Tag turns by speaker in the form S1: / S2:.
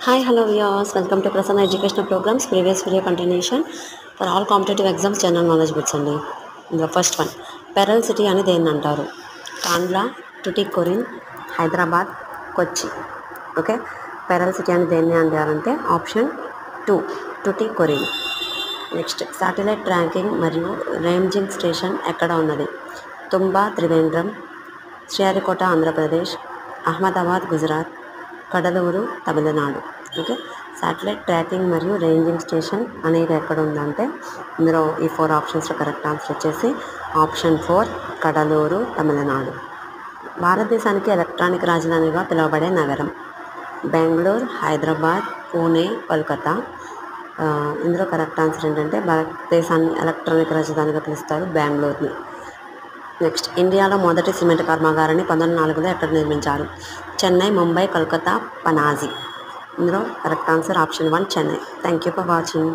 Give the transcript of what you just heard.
S1: Hi, hello viewers. Welcome to Prasanna Educational Programs. Previous video continuation for all competitive exams general knowledge books అండి. ఇందులో first one pearl city అని దేన్ని అంటారు? Kandla, Tuticorin, Hyderabad, Kochi. Okay, pearl city అని దేన్ని అంటారంటే option 2 Tuticorin. Next satellite tracking మరియు ranging station ఎక్కడ ఉన్నది? Thumba, Trivandrum, Sriharikota, Andhra Pradesh, Ahmedabad, Gujarat, Cuddalore, Tamil Nadu. Okay, satellite tracking మరియు రేంజింగ్ స్టేషన్ అనేది ఎక్కడ ఉందంటే ఇందులో ఈ 4 ఆప్షన్స్లో కరెక్ట్ ఆన్సర్ వచ్చేసి ఆప్షన్ 4 కడలూరు, తమిళనాడు. భారతదేశానికి ఎలక్ట్రానిక్ రాజధానిగా పిలువబడే నగరం? బెంగళూరు, హైదరాబాద్, పూణే, కోల్కతా. ఇందులో కరెక్ట్ ఆన్సర్ ఏంటంటే భారతదేశాన్ని ఎలక్ట్రానిక్ రాజధానిగా పిలుస్తారు బెంగళూరుని. నెక్స్ట్ ఇండియాలో మొదటి సిమెంట్ కర్మాగారాన్ని 1904లో ఎక్కడ నిర్మించారు? చెన్నై, ముంబై, కోల్కతా, పనాజీ. ఇందులో correct answer option 1 Chennai. Thank you for watching.